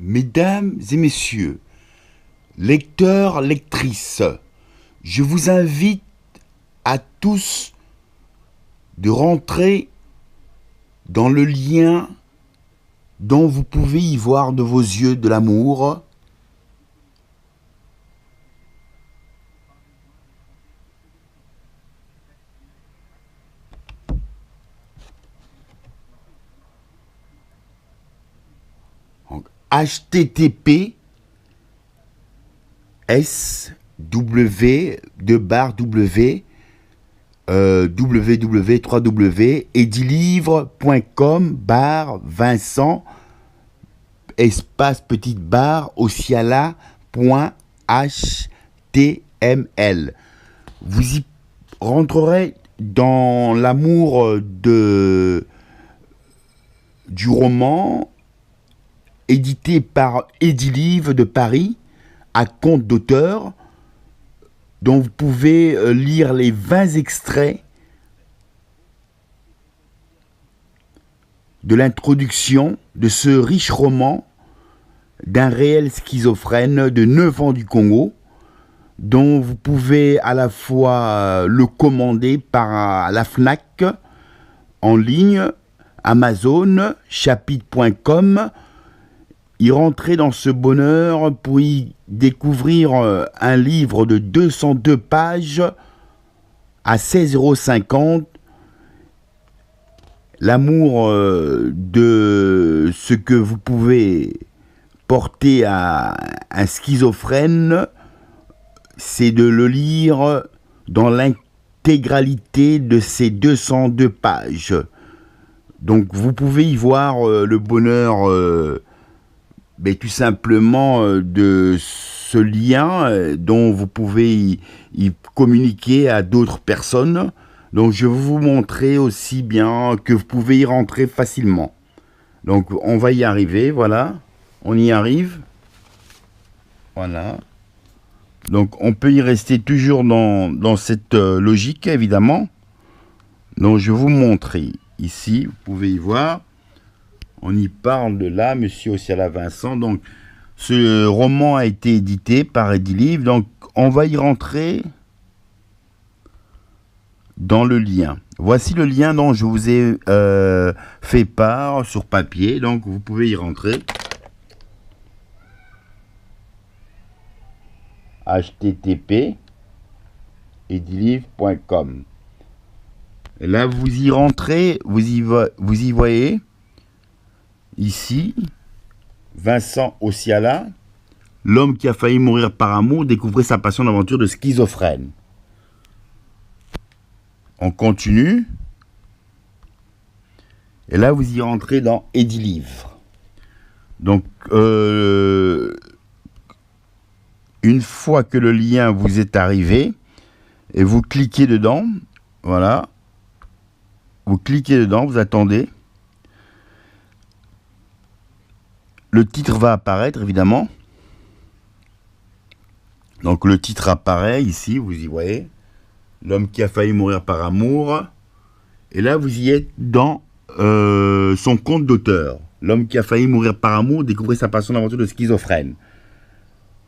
Mesdames et messieurs, lecteurs, lectrices, je vous invite à tous de rentrer dans le lien dont vous pouvez y voir de vos yeux de l'amour. http www.edilivre.com/Vincent espace petite barre ociala.html. Vous y rentrerez dans l'amour du roman édité par Edilivre de Paris à compte d'auteur, dont vous pouvez lire les 20 extraits de l'introduction de ce riche roman d'un réel schizophrène de 9 ans du Congo, dont vous pouvez à la fois le commander par la FNAC en ligne, Amazon, chapitre.com, y rentrer dans ce bonheur pour y découvrir un livre de 202 pages à 16,50 €. L'amour de ce que vous pouvez porter à un schizophrène, c'est de le lire dans l'intégralité de ces 202 pages. Donc vous pouvez y voir le bonheur tout simplement de ce lien dont vous pouvez y communiquer à d'autres personnes. Donc je vais vous montrer aussi bien que vous pouvez y rentrer facilement. Donc on va y arriver, voilà. On y arrive. Voilà. Donc on peut y rester toujours dans cette logique, évidemment. Donc je vais vous montrer ici, vous pouvez y voir. On y parle de là, Monsieur Ociala Vincent. Donc, ce roman a été édité par Edilivre. Donc, on va y rentrer dans le lien. Voici le lien dont je vous ai fait part sur papier. Donc, vous pouvez y rentrer. http edilivre.com. Là, vous y rentrez, vous y voyez. Ici, Vincent Ociala, l'homme qui a failli mourir par amour, découvrait sa passion d'aventure de schizophrène. On continue. Et là, vous y rentrez dans Edilivre. Donc, une fois que le lien vous est arrivé, et vous cliquez dedans, voilà, vous cliquez dedans, vous attendez. Le titre va apparaître, évidemment. Donc, le titre apparaît ici, vous y voyez. L'homme qui a failli mourir par amour. Et là, vous y êtes dans son compte d'auteur. L'homme qui a failli mourir par amour découvrait sa passion d'aventure de schizophrène.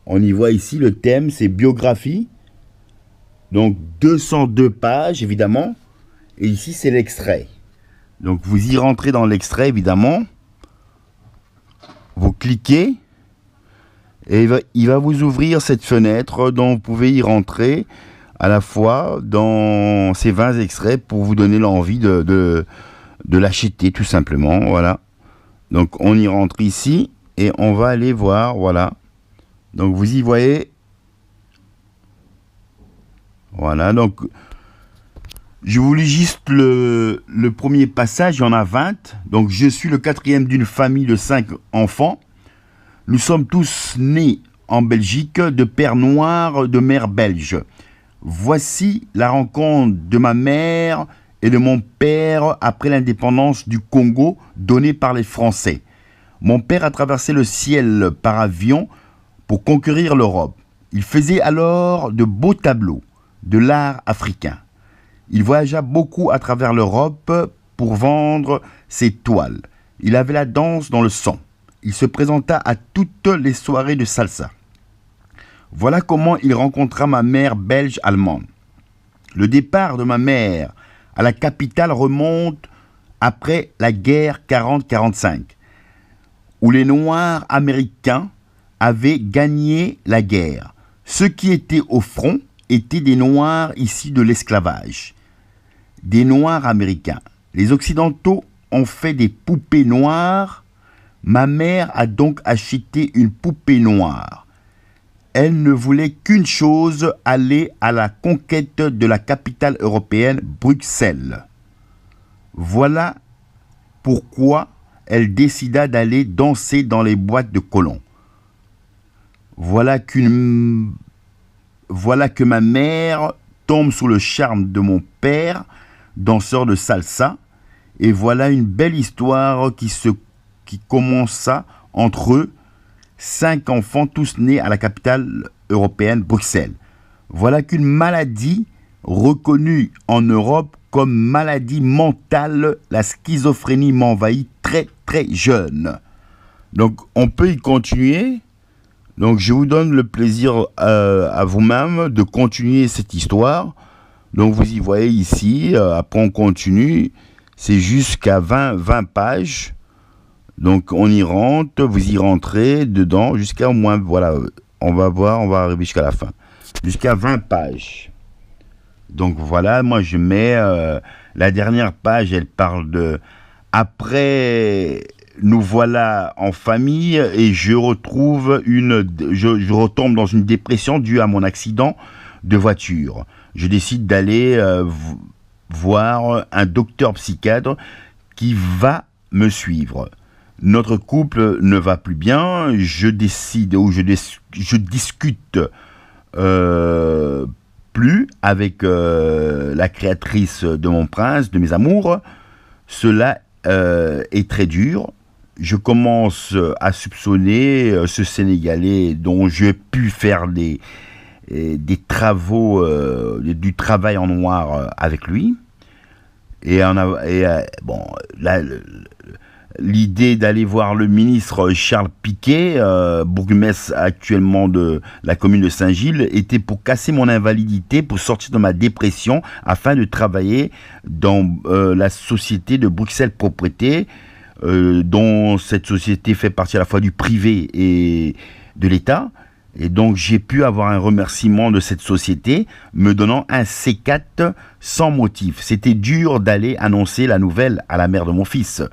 On y voit ici, le thème, c'est biographie. Donc, 202 pages, évidemment. Et ici, c'est l'extrait. Donc, vous y rentrez dans l'extrait, évidemment. Vous cliquez et il va vous ouvrir cette fenêtre dont vous pouvez y rentrer à la fois dans ces 20 extraits pour vous donner l'envie de l'acheter tout simplement. Voilà. Donc on y rentre ici et on va aller voir. Voilà. Donc vous y voyez. Voilà. Donc je vous lis juste le premier passage, il y en a 20. Donc, je suis le 4e d'une famille de 5 enfants. Nous sommes tous nés en Belgique, de père noir, de mère belge. Voici la rencontre de ma mère et de mon père après l'indépendance du Congo donnée par les Français. Mon père a traversé le ciel par avion pour conquérir l'Europe. Il faisait alors de beaux tableaux de l'art africain. Il voyagea beaucoup à travers l'Europe pour vendre ses toiles. Il avait la danse dans le sang. il se présenta à toutes les soirées de salsa. Voilà comment il rencontra ma mère belge-allemande. Le départ de ma mère à la capitale remonte après la guerre 40-45, où les Noirs américains avaient gagné la guerre. Ceux qui étaient au front étaient des Noirs issus de l'esclavage, des Noirs américains. Les Occidentaux ont fait des poupées noires. Ma mère a donc acheté une poupée noire. Elle ne voulait qu'une chose, aller à la conquête de la capitale européenne, Bruxelles. Voilà pourquoi elle décida d'aller danser dans les boîtes de colons. Voilà que ma mère tombe sous le charme de mon père, danseur de salsa, et voilà une belle histoire qui commença entre eux, 5 enfants tous nés à la capitale européenne, Bruxelles. Voilà qu'une maladie reconnue en Europe comme maladie mentale, la schizophrénie m'envahit très très jeune. Donc on peut y continuer. Donc je vous donne le plaisir à vous-même de continuer cette histoire. Donc vous y voyez ici, après on continue, c'est jusqu'à 20 pages. Donc on y rentre, vous y rentrez dedans jusqu'à au moins, voilà, on va voir, on va arriver jusqu'à la fin. Jusqu'à 20 pages. Donc voilà, moi je mets la dernière page, elle parle de après nous voilà en famille et je retombe dans une dépression due à mon accident de voiture. Je décide d'aller voir un docteur psychiatre qui va me suivre. Notre couple ne va plus bien, je discute plus avec la créatrice de mon prince, de mes amours. Cela est très dur. Je commence à soupçonner ce Sénégalais dont j'ai pu faire des travaux, du travail en noir avec lui. Bon, là, l'idée d'aller voir le ministre Charles Piquet, bourgmestre actuellement de la commune de Saint-Gilles, était pour casser mon invalidité, pour sortir de ma dépression, afin de travailler dans la société de Bruxelles Propriété, dont cette société fait partie à la fois du privé et de l'État. Et donc j'ai pu avoir un remerciement de cette société me donnant un C4 sans motif. C'était dur d'aller annoncer la nouvelle à la mère de mon fils.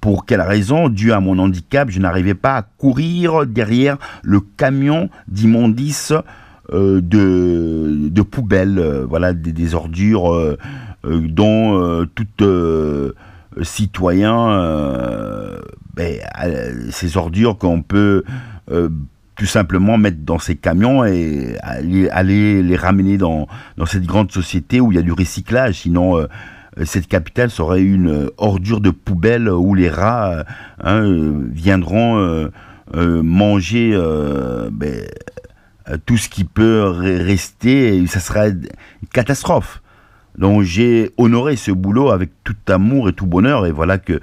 Pour quelle raison? Dû à mon handicap, je n'arrivais pas à courir derrière le camion d'immondices de poubelles, voilà, des ordures dont tout citoyen, ces ordures qu'on peut tout simplement mettre dans ces camions et aller les ramener dans cette grande société où il y a du recyclage. Sinon, cette capitale serait une ordure de poubelle où les rats viendront manger tout ce qui peut rester, et ça serait une catastrophe. Donc j'ai honoré ce boulot avec tout amour et tout bonheur, et voilà que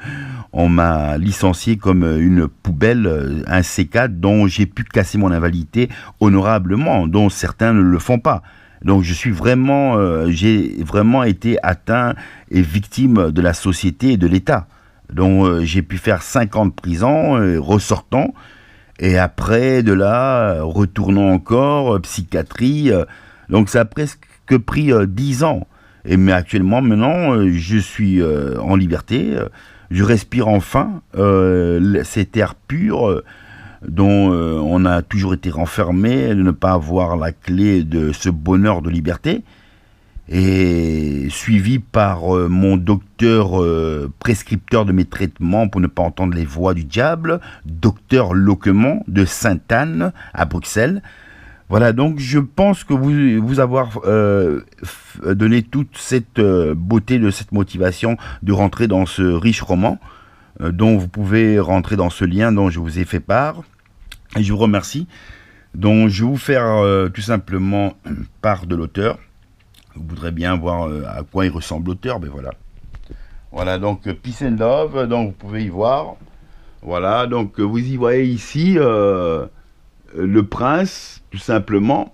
on m'a licencié comme une poubelle, un C4 dont j'ai pu casser mon invalidité honorablement, dont certains ne le font pas. Donc j'ai vraiment été atteint et victime de la société et de l'État. Donc j'ai pu faire 5 ans de prison, ressortant, et après de là, retournant encore, psychiatrie. Donc ça a presque pris 10 ans. Mais actuellement, maintenant, je suis en liberté, je respire enfin cet air pur dont on a toujours été renfermé, de ne pas avoir la clé de ce bonheur de liberté, et suivi par mon docteur prescripteur de mes traitements pour ne pas entendre les voix du diable, docteur Loquemont de Sainte-Anne à Bruxelles. Voilà, donc je pense que vous avoir donné toute cette beauté de cette motivation de rentrer dans ce riche roman, dont vous pouvez rentrer dans ce lien dont je vous ai fait part. Et je vous remercie. Donc je vais vous faire tout simplement part de l'auteur. Vous voudrez bien voir à quoi il ressemble l'auteur, ben voilà. Voilà, donc Peace and Love, donc vous pouvez y voir. Voilà, donc vous y voyez ici le prince, tout simplement,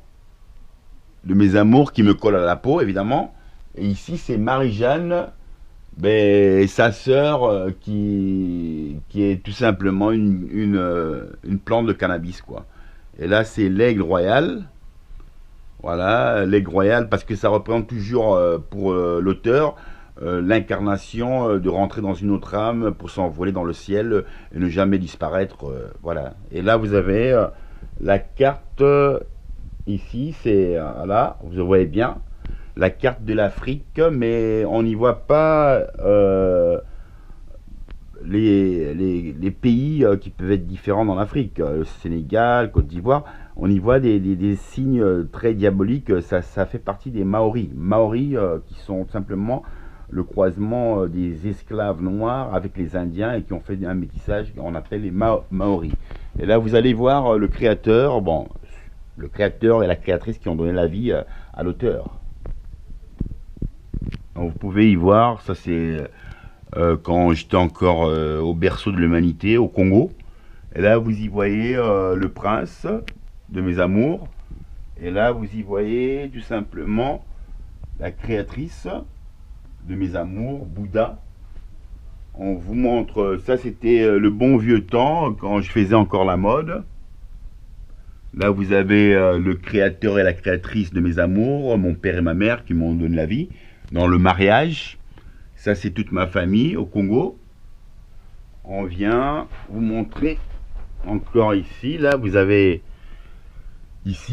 de mes amours qui me colle à la peau, évidemment. Et ici, c'est Marie-Jeanne, ben, sa sœur, qui est tout simplement une plante de cannabis, quoi. Et là, c'est l'aigle royal. Voilà, l'aigle royal, parce que ça représente toujours pour l'auteur l'incarnation de rentrer dans une autre âme pour s'envoler dans le ciel et ne jamais disparaître. Voilà. Et là, vous avez la carte ici, c'est là, vous voyez bien la carte de l'Afrique, mais on n'y voit pas les pays qui peuvent être différents dans l'Afrique. Le Sénégal, Côte d'Ivoire, on y voit des signes très diaboliques. Ça fait partie des Maoris. Maoris qui sont simplement le croisement des esclaves noirs avec les Indiens et qui ont fait un métissage qu'on appelle les Maoris. Et là, vous allez voir le créateur, bon, le créateur et la créatrice qui ont donné la vie à l'auteur. Vous pouvez y voir, ça c'est quand j'étais encore au berceau de l'humanité, au Congo. Et là, vous y voyez le prince de mes amours. Et là, vous y voyez tout simplement la créatrice de mes amours, Bouddha. On vous montre, ça c'était le bon vieux temps, quand je faisais encore la mode. Là, vous avez le créateur et la créatrice de mes amours, mon père et ma mère qui m'ont donné la vie, dans le mariage. Ça, c'est toute ma famille au Congo. On vient vous montrer encore ici. Là, vous avez ici